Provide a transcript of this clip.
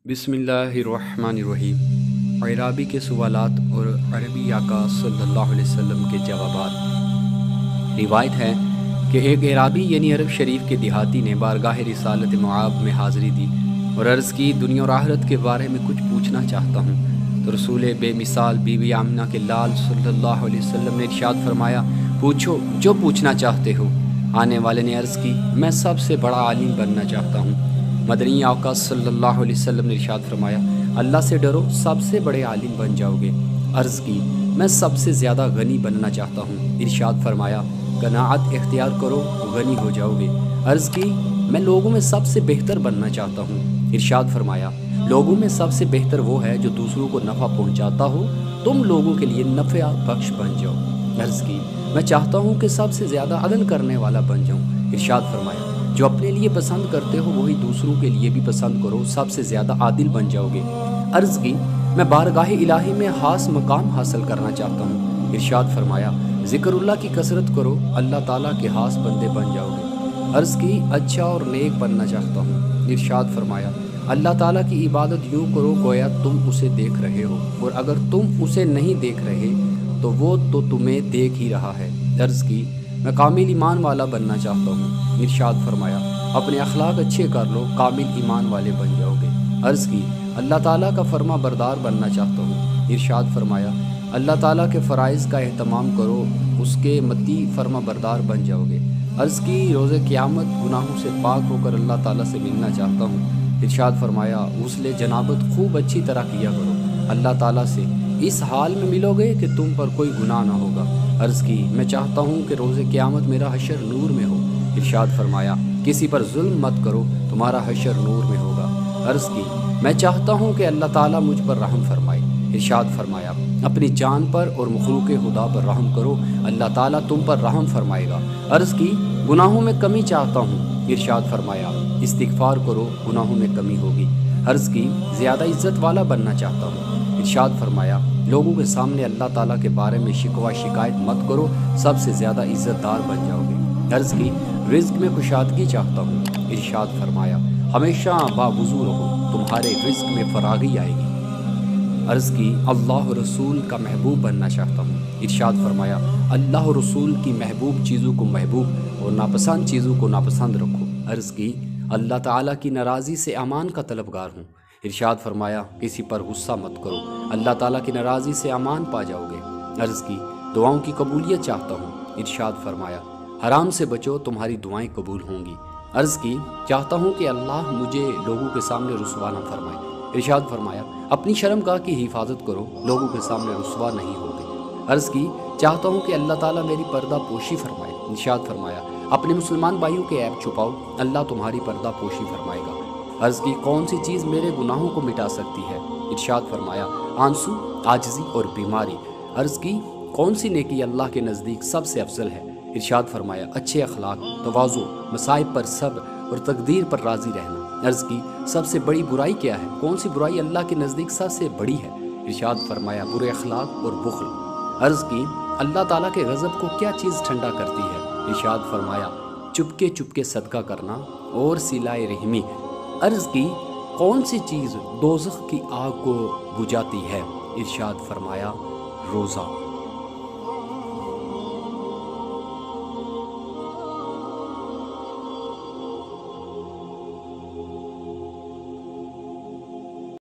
बिस्मिल्लाहिर्रहमानिर्रहीम। अरबी के सवालात और अरबी आका सल्लल्लाहु अलैहि वसल्लम के जवाबात। रिवायत है कि एक अरबी यानी अरब शरीफ के देहाती ने बारगाह रिसालत मुआब में हाज़िरी दी और अर्ज़ की, दुनिया और आखिरत के बारे में कुछ पूछना चाहता हूँ। तो रसूल बेमिसाल बीवी आमिना के लाल सल्लल्लाहु अलैहि वसल्लम ने इरशाद फरमाया, पूछो जो पूछना चाहते हो। आने वाले ने अर्ज़ की, मैं सबसे बड़ा आलिम बनना चाहता हूँ। मदनी आका सल्लल्लाहु अलैहि वसल्लम ने इरशाद फरमाया, अल्लाह से डरो, सबसे बड़े आलिम बन जाओगे। अर्ज़ की, मैं सबसे ज़्यादा गनी बनना चाहता हूँ। इरशाद फरमाया, कनाअत इख्तियार करो, गनी हो जाओगे। अर्ज़ की, मैं लोगों में सबसे बेहतर बनना चाहता हूँ। इरशाद फरमाया, लोगों में सबसे बेहतर वो है जो दूसरों को नफ़ा पहुँचाता हो, तुम लोगों के लिए नफ़ा बख्श बन जाओ। अर्ज़ की, मैं चाहता हूँ कि सबसे ज़्यादा अदल करने वाला बन जाऊँ। इरशाद फरमाया, जो अपने लिए पसंद करते हो वही दूसरों के लिए भी पसंद करो, सबसे ज़्यादा आदिल बन जाओगे। अर्ज़ की, मैं बारगाह इलाही में खास मकाम हासिल करना चाहता हूँ। इरशाद फरमाया, ज़िक्रुल्लाह की कसरत करो, अल्लाह ताला के खास बंदे बन जाओगे। अर्ज़ की, अच्छा और नेक बनना चाहता हूँ। इरशाद फरमाया, अल्लाह ताला की इबादत यूँ करो गोया तुम उसे देख रहे हो, और अगर तुम उसे नहीं देख रहे तो वो तो तुम्हें देख ही रहा है। अर्ज़ की, मैं कामिल ईमान वाला बनना चाहता हूँ। इरशाद फरमाया, अपने अखलाक अच्छे कर लो, कामिल ईमान वाले बन जाओगे। अर्ज़ की, अल्लाह ताला का फर्मा बरदार बनना चाहता हूँ। इरशाद फरमाया, अल्लाह ताला के फ़राइज़ का एहतमाम करो, उसके मती फर्मा बरदार बन जाओगे। अर्ज़ की, रोज़े क़यामत गुनाहों से पाक होकर अल्लाह ताला से मिलना चाहता हूँ। इरशाद फरमाया, गुस्ले जनाबत खूब अच्छी तरह किया करो, अल्लाह ताला से इस हाल में मिलोगे कि तुम पर कोई गुनाह ना होगा। अर्ज़ की, मैं चाहता हूँ कि रोज़े क़यामत मेरा हशर नूर में हो। इरशाद फरमाया, किसी पर जुल्म मत करो, तुम्हारा हशर नूर में होगा। अर्ज़ की, मैं चाहता हूँ कि अल्लाह ताला मुझ पर रहम फरमाए। इरशाद फरमाया, अपनी जान पर और मखलूक खुदा पर रहम करो, अल्लाह ताला तुम पर रहम फरमाएगा। अर्ज़ की, गुनाहों में कमी चाहता हूँ। इरशाद फरमाया, इस्तिग़फ़ार करो, गुनाहों में कमी होगी। अर्ज़ की, ज़्यादा इज़्ज़त वाला बनना चाहता हूँ। इरशाद फरमाया, लोगों के सामने अल्लाह ताला के बारे में शिकवा शिकायत मत करो, सबसे ज़्यादा इज़्ज़तदार बन जाओगे। अर्ज़ की, रिज़्क़ में कुशादगी चाहता हूँ। इरशाद फरमाया, हमेशा बावुज़ू रहो, तुम्हारे रिज़्क़ में फरागी आएगी। अर्ज़ की, अल्लाह रसूल का महबूब बनना चाहता हूँ। इरशाद फरमाया, अल्लाह रसूल की महबूब चीज़ों को महबूब और नापसंद चीज़ों को नापसंद रखो। अर्ज़ की, अल्लाह ताला की नाराज़ी से अमान का तलबगार हूँ। इरशाद फरमाया, किसी पर गुस्सा मत करो, अल्लाह ताला की नाराज़ी से अमान पा जाओगे। अर्ज़ की, दुआओं की कबूलियत चाहता हूँ। इरशाद फरमाया, हराम से बचो, तुम्हारी दुआएं कबूल होंगी। अर्ज़ की, चाहता हूँ कि अल्लाह मुझे लोगों के सामने रुसवा न फरमाए। इरशाद फरमाया, अपनी शर्मगाह की हिफाजत करो, लोगों के सामने रुसवा नहीं होगे। अर्ज़ की, चाहता हूँ कि अल्लाह ताला मेरी पर्दा पोशी फरमाए। इरशाद फरमाया, अपने मुसलमान भाइयों के ऐब छुपाओ, अल्लाह तुम्हारी पर्दा पोशी फरमाएगा। अर्ज़ की, कौन सी चीज़ मेरे गुनाहों को मिटा सकती है? इरशाद फरमाया, आंसू, आजिज़ी और बीमारी। अर्ज़ की, कौन सी नेकी अल्लाह के नज़दीक सबसे अफजल है? इरशाद फरमाया, अच्छे अखलाक, तवाज़ु, मसाइब पर सब्र और तकदीर पर राज़ी रहना। अर्ज़ की, सबसे बड़ी बुराई क्या है? कौन सी बुराई अल्लाह के नज़दीक सबसे बड़ी है? इरशाद फरमाया, बुरे अखलाक और बुख़्ल। अर्ज़ की, अल्लाह ताला के गज़ब को क्या चीज़ ठंडा करती है? इरशाद फरमाया, चुपके चुपके सदका करना और सिलाए रहमी। अर्ज़ की, कौन सी चीज़ दोज़ख की आग को बुझाती है? इरशाद फरमाया, रोज़ा।